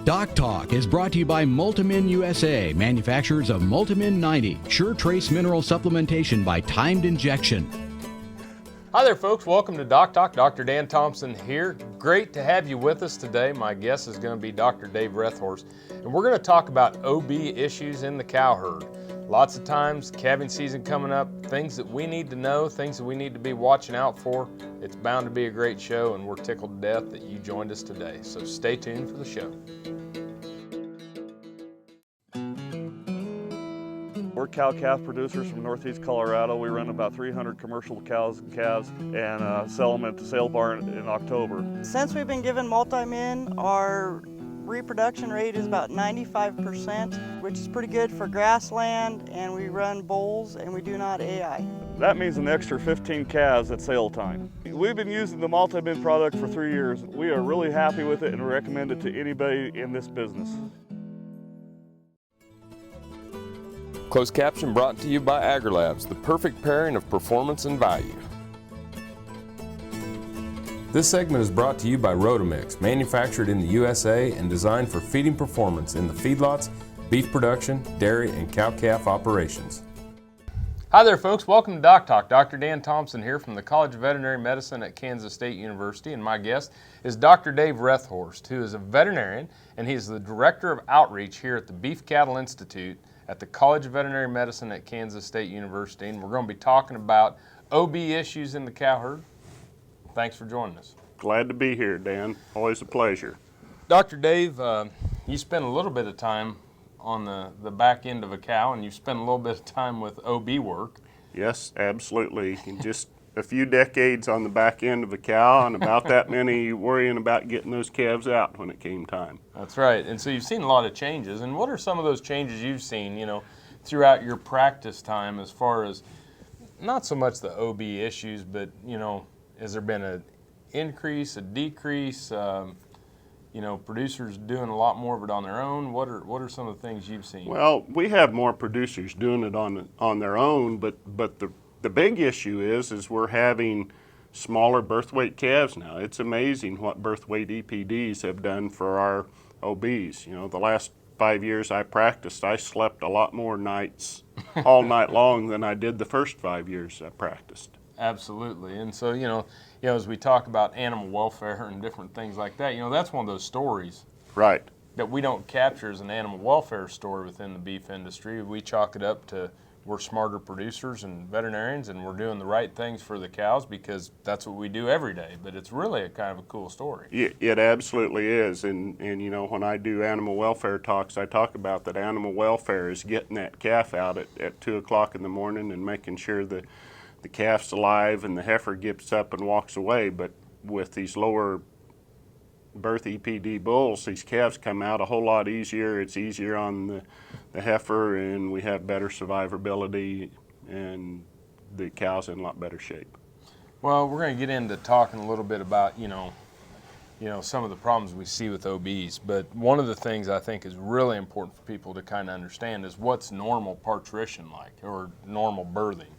DocTalk is brought to you by Multimin USA, manufacturers of Multimin 90, Sure Trace Mineral Supplementation by Timed Injection. Hi there, folks. Welcome to DocTalk. Dr. Dan Thompson here. Great to have you with us today. My guest is going to be Dr. Dave Rethorst, and we're going to talk about OB issues in the cow herd. Lots of times, calving season coming up, things that we need to know, things that we need to be watching out for. It's bound to be a great show, and we're tickled to death that you joined us today. So stay tuned for the show. We're cow-calf producers from Northeast Colorado. We run about 300 commercial cows and calves and sell them at the sale barn in October. Since we've been given multi-min, our reproduction rate is about 95%, which is pretty good for grassland, and we run bulls and we do not AI. That means an extra 15 calves at sale time. We've been using the multi-min product for 3 years. We are really happy with it and recommend it to anybody in this business. Closed caption brought to you by AgriLabs, the perfect pairing of performance and value. This segment is brought to you by Rotomix, manufactured in the USA and designed for feeding performance in the feedlots, beef production, dairy, and cow-calf operations. Hi there, folks. Welcome to DocTalk. Dr. Dan Thompson here from the College of Veterinary Medicine at Kansas State University, and my guest is Dr. Dave Rethorst, who is a veterinarian, and he's the Director of Outreach here at the Beef Cattle Institute at the College of Veterinary Medicine at Kansas State University, and we're going to be talking about OB issues in the cow herd. Thanks for joining us. Glad to be here, Dan. Always a pleasure. Dr. Dave, you spend a little bit of time on the back end of a cow, and you spend a little bit of time with OB work. Yes, absolutely. Just a few decades on the back end of a cow and about that many worrying about getting those calves out when it came time. That's right. And so you've seen a lot of changes. And what are some of those changes you've seen, throughout your practice time, as far as not so much the OB issues, but, has there been an increase, a decrease, producers doing a lot more of it on their own? What are some of the things you've seen? Well, we have more producers doing it on their own, but the big issue is we're having smaller birth weight calves now. It's amazing what birth weight EPDs have done for our OBs. The last 5 years I practiced, I slept a lot more nights all night long than I did the first 5 years I practiced. Absolutely. And so, as we talk about animal welfare and different things like that, that's one of those stories. Right. That we don't capture as an animal welfare story within the beef industry. We chalk it up to we're smarter producers and veterinarians, and we're doing the right things for the cows because that's what we do every day. But it's really a kind of a cool story. It absolutely is. And when I do animal welfare talks, I talk about that animal welfare is getting that calf out at 2 o'clock in the morning and making sure the calf's alive and the heifer gets up and walks away. But with these lower birth EPD bulls, these calves come out a whole lot easier. It's easier on the heifer, and we have better survivability, and the cow's in a lot better shape. Well, we're going to get into talking a little bit about some of the problems we see with OBs, but one of the things I think is really important for people to kind of understand is what's normal parturition like, or normal birthing.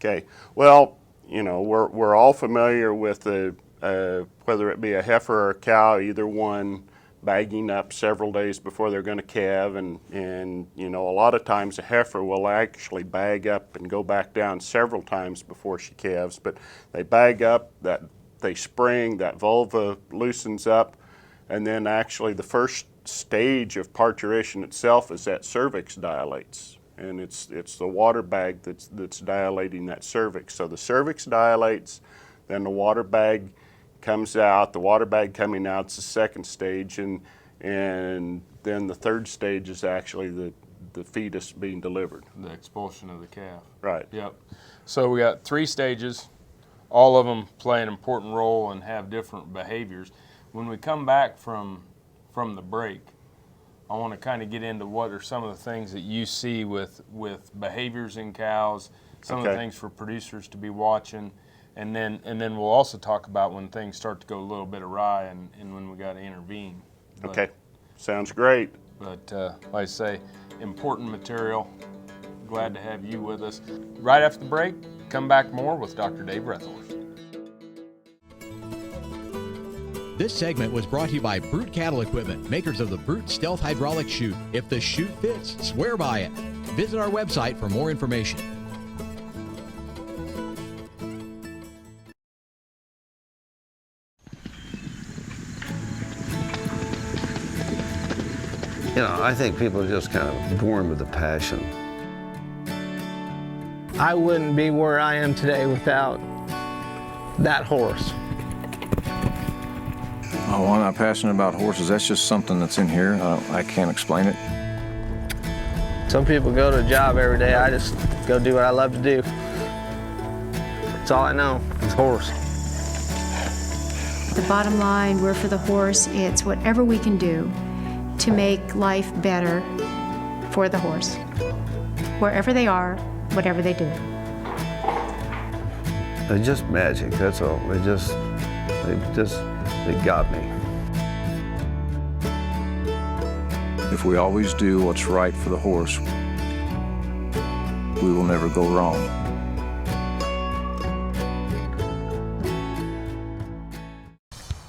Okay, well, we're all familiar with whether it be a heifer or a cow, either one bagging up several days before they're going to calve, and a lot of times a heifer will actually bag up and go back down several times before she calves, but they bag up, that they spring, that vulva loosens up, and then actually the first stage of parturition itself is that cervix dilates. And it's the water bag that's dilating that cervix. So the cervix dilates, then the water bag comes out. The water bag coming out is the second stage, and then the third stage is actually the fetus being delivered. The expulsion of the calf. Right. Yep. So we got 3 stages. All of them play an important role and have different behaviors. When we come back from the break, I want to kind of get into what are some of the things that you see with behaviors in cows, some of the things for producers to be watching, and then we'll also talk about when things start to go a little bit awry and when we got to intervene. Okay, sounds great. But like I say, important material. Glad to have you with us. Right after the break, come back more with Dr. Dave Rethorst. This segment was brought to you by Brute Cattle Equipment, makers of the Brute Stealth Hydraulic Chute. If the chute fits, swear by it. Visit our website for more information. You know, I think people are just kind of born with a passion. I wouldn't be where I am today without that horse. Oh, I'm not passionate about horses. That's just something that's in here. I can't explain it. Some people go to a job every day. I just go do what I love to do. That's all I know is horse. The bottom line, we're for the horse. It's whatever we can do to make life better for the horse. Wherever they are, whatever they do. They're just magic, that's all. They got me. If we always do what's right for the horse, we will never go wrong.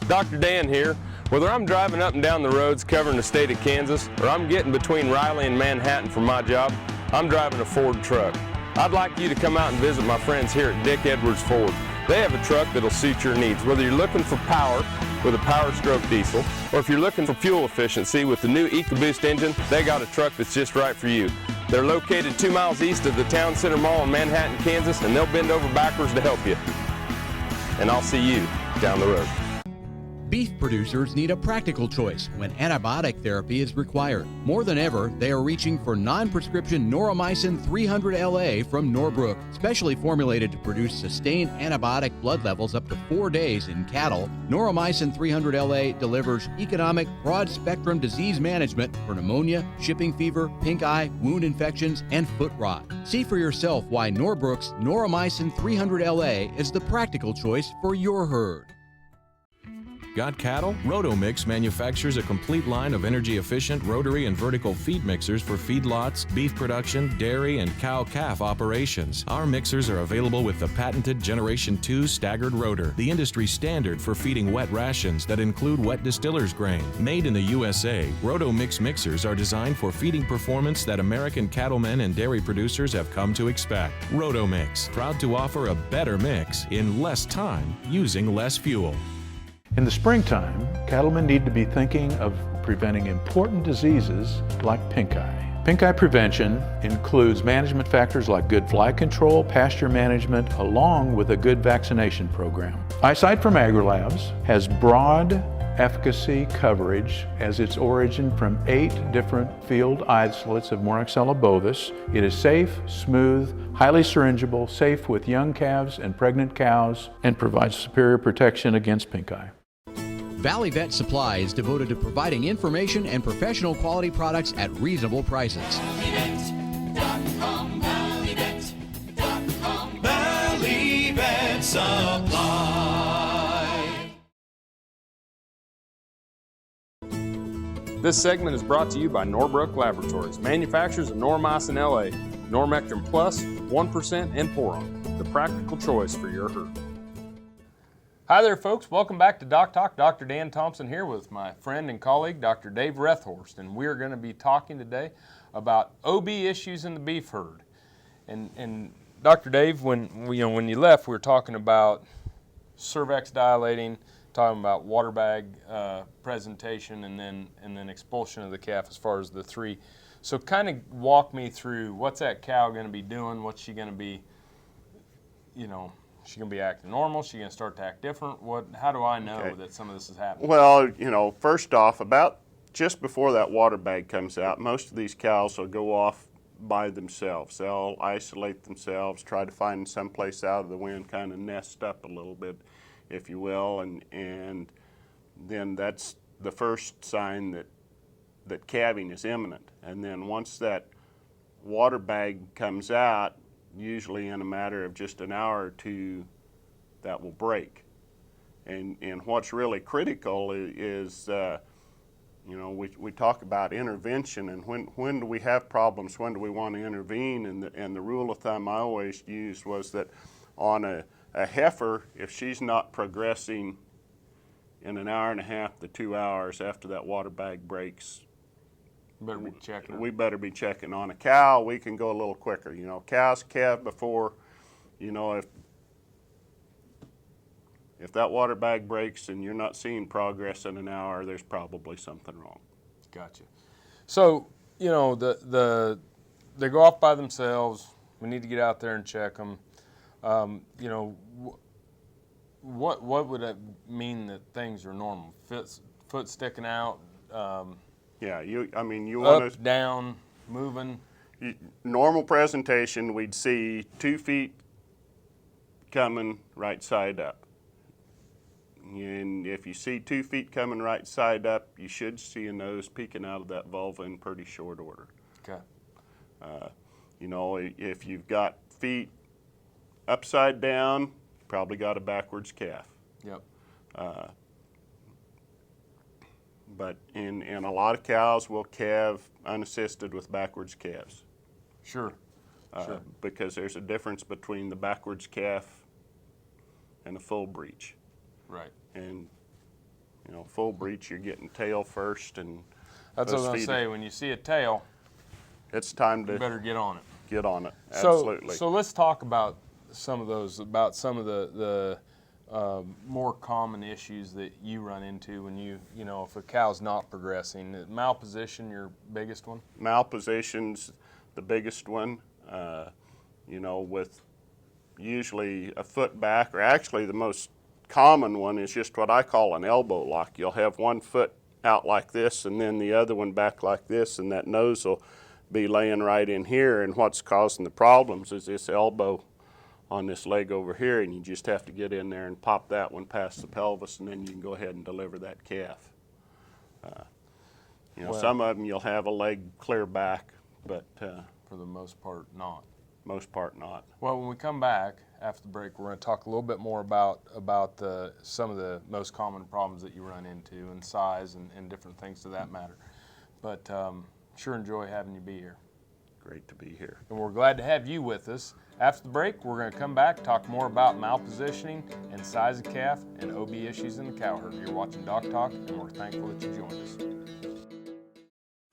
Dr. Dan here. Whether I'm driving up and down the roads covering the state of Kansas, or I'm getting between Riley and Manhattan for my job, I'm driving a Ford truck. I'd like you to come out and visit my friends here at Dick Edwards Ford. They have a truck that'll suit your needs, whether you're looking for power with a Power Stroke diesel, or if you're looking for fuel efficiency with the new EcoBoost engine, they got a truck that's just right for you. They're located 2 miles east of the Town Center Mall in Manhattan, Kansas, and they'll bend over backwards to help you. And I'll see you down the road. Beef producers need a practical choice when antibiotic therapy is required. More than ever, they are reaching for non-prescription Noromycin 300 LA from Norbrook. Specially formulated to produce sustained antibiotic blood levels up to 4 days in cattle, Noromycin 300 LA delivers economic, broad-spectrum disease management for pneumonia, shipping fever, pink eye, wound infections, and foot rot. See for yourself why Norbrook's Noromycin 300 LA is the practical choice for your herd. Got cattle? Rotomix manufactures a complete line of energy-efficient rotary and vertical feed mixers for feedlots, beef production, dairy, and cow-calf operations. Our mixers are available with the patented Generation 2 staggered rotor, the industry standard for feeding wet rations that include wet distiller's grain. Made in the USA, Rotomix mixers are designed for feeding performance that American cattlemen and dairy producers have come to expect. Rotomix, proud to offer a better mix in less time using less fuel. In the springtime, cattlemen need to be thinking of preventing important diseases like pink eye. Pink eye prevention includes management factors like good fly control, pasture management, along with a good vaccination program. Eyesight from AgriLabs has broad efficacy coverage as its origin from 8 different field isolates of Moraxella bovis. It is safe, smooth, highly syringeable, safe with young calves and pregnant cows, and provides superior protection against pink eye. Valley Vet Supply is devoted to providing information and professional quality products at reasonable prices. ValleyVet.com, ValleyVet.com, Valley Vet Supply. This segment is brought to you by Norbrook Laboratories, manufacturers of Noromycin LA, Normectin Plus, 1%, and Poron, the practical choice for your herd. Hi there, folks. Welcome back to Doc Talk. Dr. Dan Thompson here with my friend and colleague, Dr. Dave Rethorst, and we're going to be talking today about OB issues in the beef herd. And Dr. Dave, when you left, we were talking about cervix dilating, talking about water bag presentation, and then expulsion of the calf as far as the 3. So kind of walk me through what's that cow going to be doing? What's she going to be, She going to be acting normal? She going to start to act different? How do I know that some of this is happening? Well, first off, about just before that water bag comes out, most of these cows will go off by themselves. They'll isolate themselves, try to find some place out of the wind, kind of nest up a little bit, if you will, and then that's the first sign that calving is imminent. And then once that water bag comes out, usually in a matter of just an hour or 2, that will break. And what's really critical is we talk about intervention, and when do we have problems, when do we want to intervene, and the rule of thumb I always used was that on a heifer, if she's not progressing in an hour and a half to 2 hours after that water bag breaks, Better be checking. we better be checking. On a cow, we can go a little quicker. You know, cows calve before, you know, if that water bag breaks and you're not seeing progress in an hour, there's probably something wrong. Gotcha. So, you know, they go off by themselves. We need to get out there and check them. You know, what would it mean that things are normal? Foot sticking out. Yeah, you Up, want to down, moving. Normal presentation, we'd see 2 feet coming right side up. And if you see 2 feet coming right side up, you should see a nose peeking out of that vulva in pretty short order. Okay. You know, if you've got feet upside down, you probably got a backwards calf. Yep. But in a lot of cows will calve unassisted with backwards calves. Sure. Sure. Because there's a difference between the backwards calf and a full breech. Right. And, you know, full breech, you're getting tail first, and that's what I was going to say. When you see a tail, it's time to you better get on it. Get on it. Absolutely. So let's talk about some of those, about some of the more common issues that you run into when you know, if a cow's not progressing. Malposition, your biggest one? Malposition's the biggest one. You know, with usually a foot back, or actually the most common one is just what I call an elbow lock. You'll have one foot out like this and then the other one back like this, and that nose will be laying right in here, and what's causing the problems is this elbow on this leg over here, and you just have to get in there and pop that one past the pelvis, and then you can go ahead and deliver that calf. You know, some of them you'll have a leg clear back, but for the most part, not. Most part, not. Well, when we come back after the break, we're going to talk a little bit more about some of the most common problems that you run into, and size and different things to that matter. But sure enjoy having you be here. Great to be here. And we're glad to have you with us. After the break, we're going to come back, talk more about malpositioning and size of calf and OB issues in the cow herd. You're watching Doc Talk, and we're thankful that you joined us.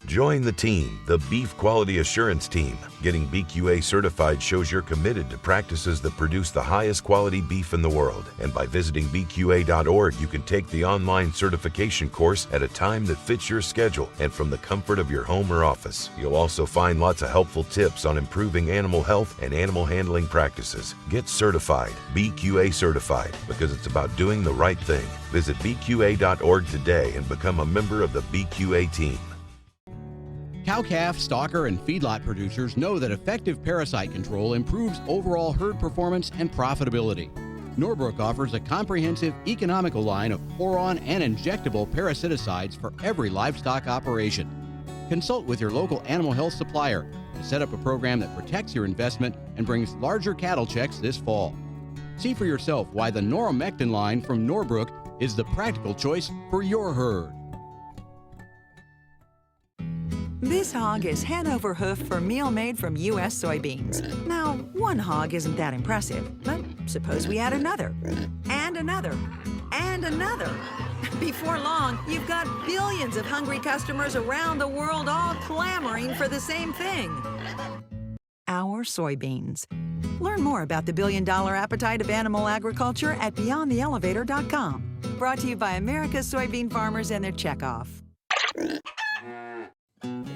Join the team, the Beef Quality Assurance Team. Getting BQA certified shows you're committed to practices that produce the highest quality beef in the world. And by visiting BQA.org, you can take the online certification course at a time that fits your schedule and from the comfort of your home or office. You'll also find lots of helpful tips on improving animal health and animal handling practices. Get certified, BQA certified, because it's about doing the right thing. Visit BQA.org today and become a member of the BQA team. Cow-calf, stocker, and feedlot producers know that effective parasite control improves overall herd performance and profitability. Norbrook offers a comprehensive, economical line of pour-on and injectable parasiticides for every livestock operation. Consult with your local animal health supplier to set up a program that protects your investment and brings larger cattle checks this fall. See for yourself why the Noromectin line from Norbrook is the practical choice for your herd. This hog is head over hoof for meal made from U.S. soybeans. Now, one hog isn't that impressive, but suppose we add another, and another, and another. Before long, you've got billions of hungry customers around the world all clamoring for the same thing. Our soybeans. Learn more about the billion-dollar appetite of animal agriculture at BeyondTheElevator.com. Brought to you by America's soybean farmers and their checkoff.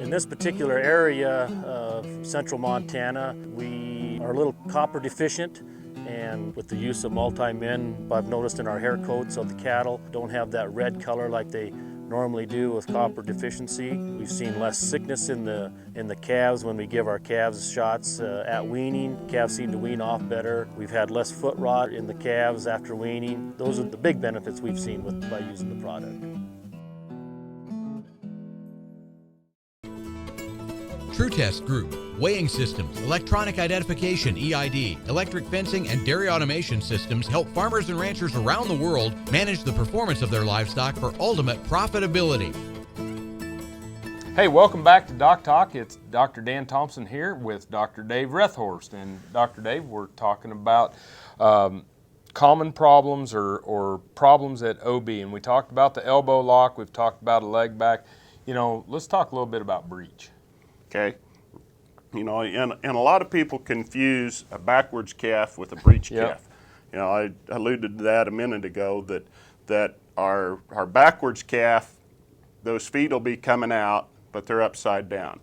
In this particular area of central Montana, we are a little copper deficient, and with the use of multi-min, I've noticed in our hair coats of the cattle don't have that red color like they normally do with copper deficiency. We've seen less sickness in the calves when we give our calves shots at weaning. Calves seem to wean off better. We've had less foot rot in the calves after weaning. Those are the big benefits we've seen by using the product. TrueTest Group, weighing systems, electronic identification, EID, electric fencing, and dairy automation systems help farmers and ranchers around the world manage the performance of their livestock for ultimate profitability. Hey, welcome back to Doc Talk. It's Dr. Dan Thompson here with Dr. Dave Rethorst. And Dr. Dave, we're talking about common problems or problems at OB. And we talked about the elbow lock, we've talked about a leg back. You know, let's talk a little bit about breech. Okay. You know, and a lot of people confuse a backwards calf with a breech calf. You know, I alluded to that a minute ago, that our backwards calf, those feet will be coming out, but they're upside down.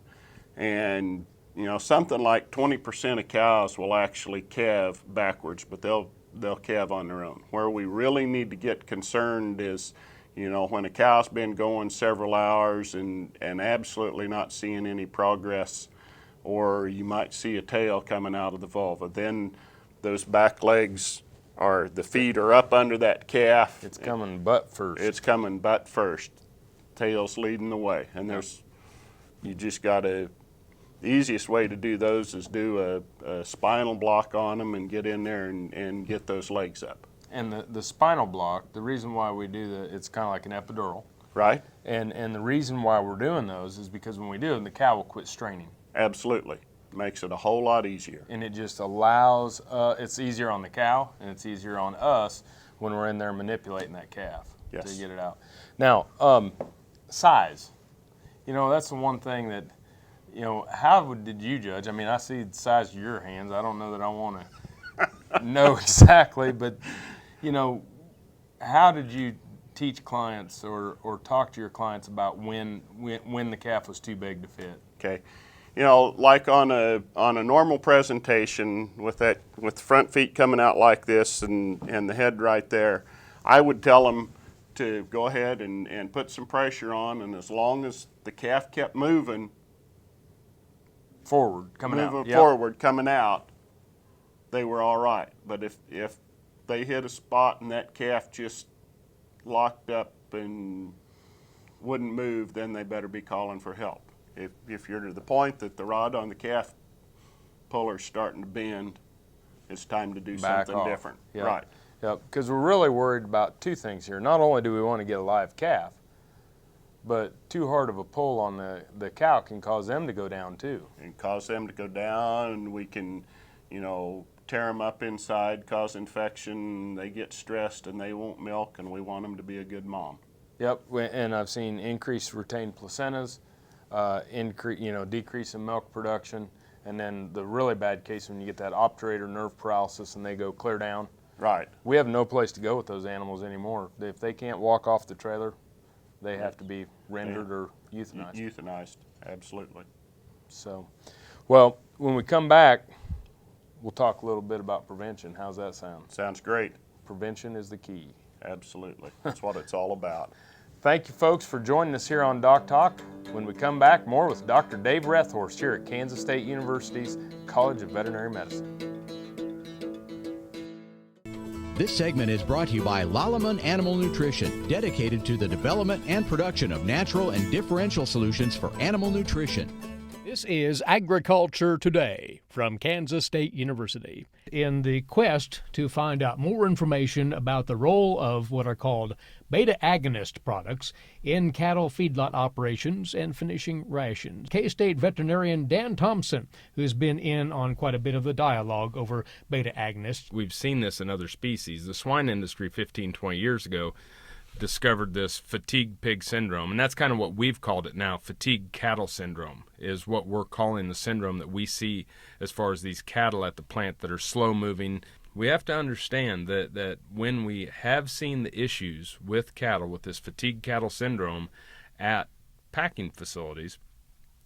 And, you know, something like 20% of cows will actually calve backwards, but they'll calve on their own. Where we really need to get concerned is, you know, when a cow's been going several hours and absolutely not seeing any progress, or you might see a tail coming out of the vulva, then those back legs the feet are up under that calf. It's coming butt first. It's coming butt first. Tail's leading the way. And you just got the easiest way to do those is do a spinal block on them and get in there and get those legs up. And the spinal block, the reason why we do that, it's kind of like an epidural. Right. And the reason why we're doing those is because when we do them, the cow will quit straining. Absolutely. Makes it a whole lot easier. And it just allows, it's easier on the cow and it's easier on us when we're in there manipulating that calf to get it out. Now, size. You know, that's the one thing that, you know, how did you judge? I mean, I see the size of your hands. I don't know that I want to know exactly, but, you know, how did you teach clients or talk to your clients about when the calf was too big to fit? Okay. You know, like on a normal presentation with the front feet coming out like this and the head right there, I would tell them to go ahead and put some pressure on, and as long as the calf kept moving forward, coming out, they were all right. But if they hit a spot and that calf just locked up and wouldn't move, then they better be calling for help. If you're to the point that the rod on the calf puller's starting to bend, it's time to do something different. Yep. Right. Yep, because we're really worried about two things here. Not only do we want to get a live calf, but too hard of a pull on the cow can cause them to go down too. And cause them to go down, and we can, you know, tear them up inside, cause infection, they get stressed and they won't milk, and we want them to be a good mom. Yep, and I've seen increased retained placentas, decrease in milk production, and then the really bad case when you get that obturator nerve paralysis and they go clear down. Right. We have no place to go with those animals anymore. If they can't walk off the trailer, they have to be rendered or euthanized. Euthanized, absolutely. So, well, when we come back, we'll talk a little bit about prevention. How's that sound? Sounds great. Prevention is the key. Absolutely. That's what it's all about. Thank you, folks, for joining us here on Doc Talk. When we come back, more with Dr. Dave Rethorst here at Kansas State University's College of Veterinary Medicine. This segment is brought to you by Lalaman Animal Nutrition, dedicated to the development and production of natural and differential solutions for animal nutrition. This is Agriculture Today from Kansas State University. In the quest to find out more information about the role of what are called beta-agonist products in cattle feedlot operations and finishing rations, K-State veterinarian Dan Thompson, who's been in on quite a bit of the dialogue over beta-agonists. We've seen this in other species. The swine industry 15, 20 years ago discovered this fatigue pig syndrome, and that's kind of what we've called it now. Fatigue cattle syndrome is what we're calling the syndrome that we see as far as these cattle at the plant that are slow moving. We have to understand that when we have seen the issues with cattle with this fatigue cattle syndrome at packing facilities,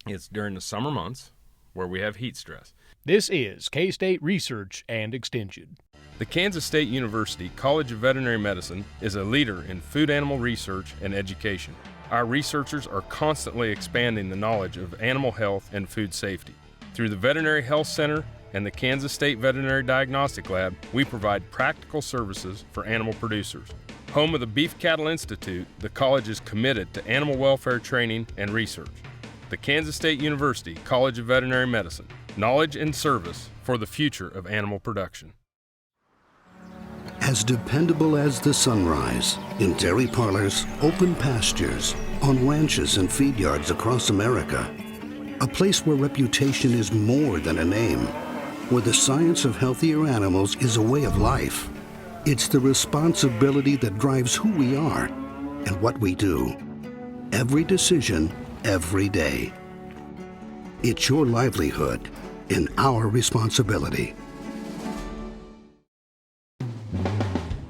it's during the summer months where we have heat stress. This is K-State Research and Extension. The Kansas State University College of Veterinary Medicine is a leader in food animal research and education. Our researchers are constantly expanding the knowledge of animal health and food safety. Through the Veterinary Health Center and the Kansas State Veterinary Diagnostic Lab, we provide practical services for animal producers. Home of the Beef Cattle Institute, the college is committed to animal welfare training and research. The Kansas State University College of Veterinary Medicine, knowledge and service for the future of animal production. As dependable as the sunrise, in dairy parlors, open pastures, on ranches and feed yards across America. A place where reputation is more than a name, where the science of healthier animals is a way of life. It's the responsibility that drives who we are and what we do. Every decision, every day. It's your livelihood and our responsibility.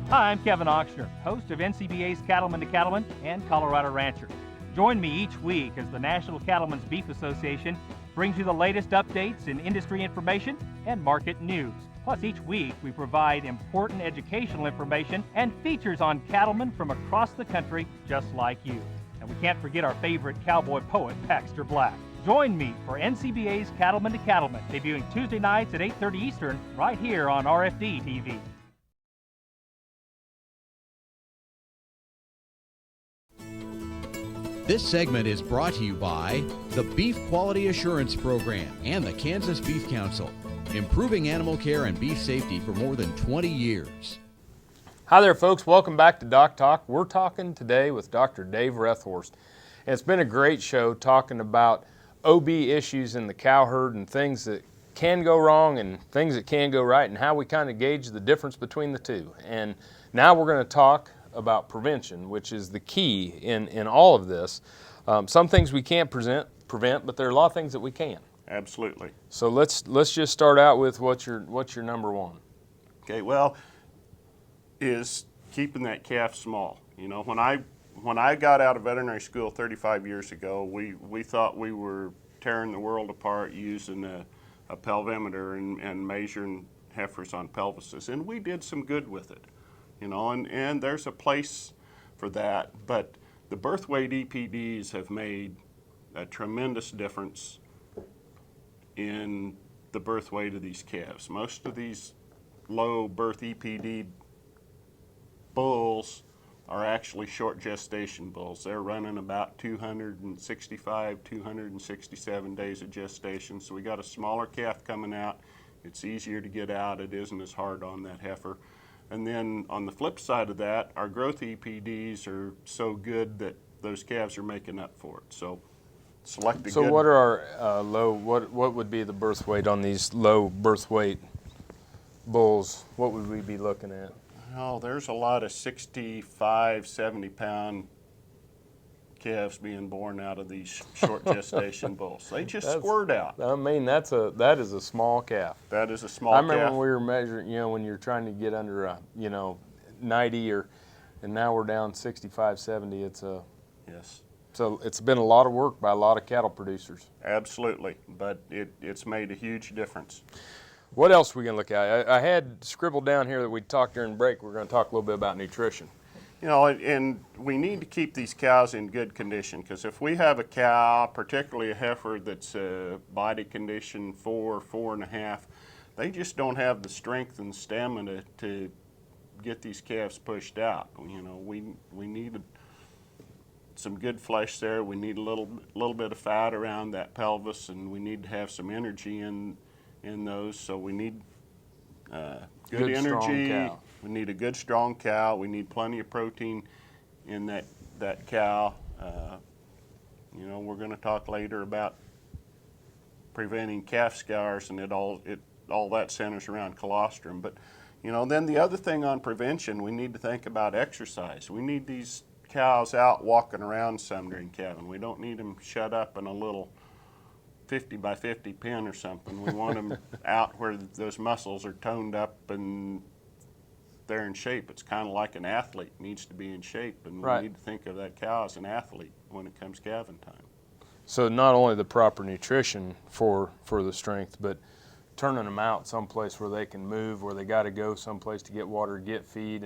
Hi, I'm Kevin Ochsner, host of NCBA's Cattleman to Cattleman and Colorado Rancher. Join me each week as the National Cattlemen's Beef Association brings you the latest updates in industry information and market news. Plus, each week we provide important educational information and features on cattlemen from across the country just like you. And we can't forget our favorite cowboy poet, Baxter Black. Join me for NCBA's Cattleman to Cattleman, debuting Tuesday nights at 8:30 Eastern, right here on RFD TV. This segment is brought to you by the Beef Quality Assurance Program and the Kansas Beef Council, improving animal care and beef safety for more than 20 years. Hi there, folks. Welcome back to Doc Talk. We're talking today with Dr. Dave Rethorst. And it's been a great show talking about OB issues in the cow herd and things that can go wrong and things that can go right and how we kind of gauge the difference between the two. And now we're going to talk about prevention, which is the key in all of this. Some things we can't prevent, but there are a lot of things that we can. Absolutely. So let's just start out with what's your number one. Okay, well, is keeping that calf small. You know, when I got out of veterinary school 35 years ago, we thought we were tearing the world apart using a pelvimeter and measuring heifers on pelvises, and we did some good with it. You know, and there's a place for that, but the birth weight EPDs have made a tremendous difference in the birth weight of these calves. Most of these low birth EPD bulls are actually short gestation bulls. They're running about 265, 267 days of gestation, so we got a smaller calf coming out. It's easier to get out. It isn't as hard on that heifer. And then on the flip side of that, our growth EPDs are so good that those calves are making up for it. So select a good. So what are our low, what would be the birth weight on these low birth weight bulls? What would we be looking at? Oh, there's a lot of 65, 70-pound calves being born out of these short gestation bulls. They just squirt out. I mean, that is a small calf. That is a small calf. I remember when we were measuring, you know, when you're trying to get under a, 90 and now we're down 65, 70. Yes. So it's been a lot of work by a lot of cattle producers. Absolutely, but it's made a huge difference. What else are we going to look at? I had scribbled down here that we talked during break. We're going to talk a little bit about nutrition. You know, and we need to keep these cows in good condition, because if we have a cow, particularly a heifer that's body condition 4, 4.5, they just don't have the strength and stamina to get these calves pushed out. You know, we need some good flesh there. We need a little bit of fat around that pelvis, and we need to have some energy in those. So we need good energy. Strong cow. We need a good, strong cow. We need plenty of protein in that cow. You know, we're going to talk later about preventing calf scours, and all that centers around colostrum. But, you know, then the other thing on prevention, we need to think about exercise. We need these cows out walking around some during calving. We don't need them shut up in a little 50 by 50 pen or something. We want them out where those muscles are toned up and they're in shape. It's kind of like an athlete needs to be in shape, and we need to think of that cow as an athlete when it comes calving time. So not only the proper nutrition for the strength, but turning them out someplace where they can move, where they got to go someplace to get water, get feed,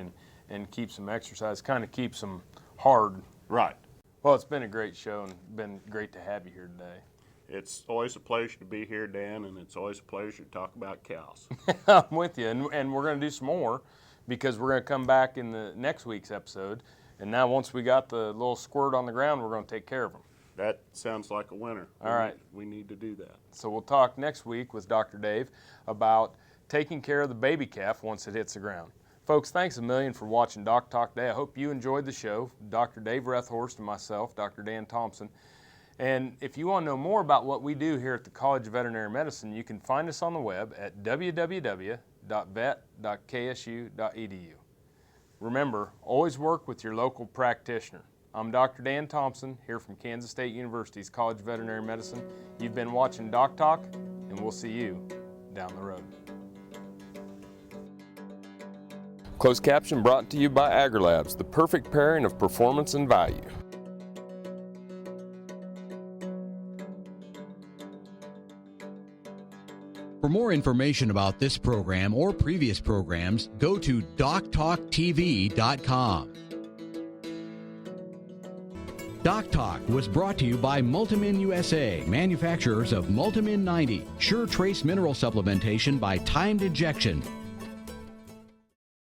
and keep some exercise, kind of keeps them hard. Right. Well, it's been a great show and been great to have you here today. It's always a pleasure to be here, Dan, and it's always a pleasure to talk about cows. I'm with you, and we're going to do some more, because we're going to come back in the next week's episode. And now once we got the little squirt on the ground, we're going to take care of them. That sounds like a winner. All right. We need to do that. So we'll talk next week with Dr. Dave about taking care of the baby calf once it hits the ground. Folks, thanks a million for watching Doc Talk Day. I hope you enjoyed the show. Dr. Dave Rethorst and myself, Dr. Dan Thompson. And if you want to know more about what we do here at the College of Veterinary Medicine, you can find us on the web at www.vet.ksu.edu. Remember, always work with your local practitioner. I'm Dr. Dan Thompson, here from Kansas State University's College of Veterinary Medicine. You've been watching DocTalk, and we'll see you down the road. Closed caption brought to you by AgriLabs, the perfect pairing of performance and value. For more information about this program or previous programs, go to DocTalkTV.com. DocTalk was brought to you by Multimin USA, manufacturers of Multimin 90, sure trace mineral supplementation by timed injection.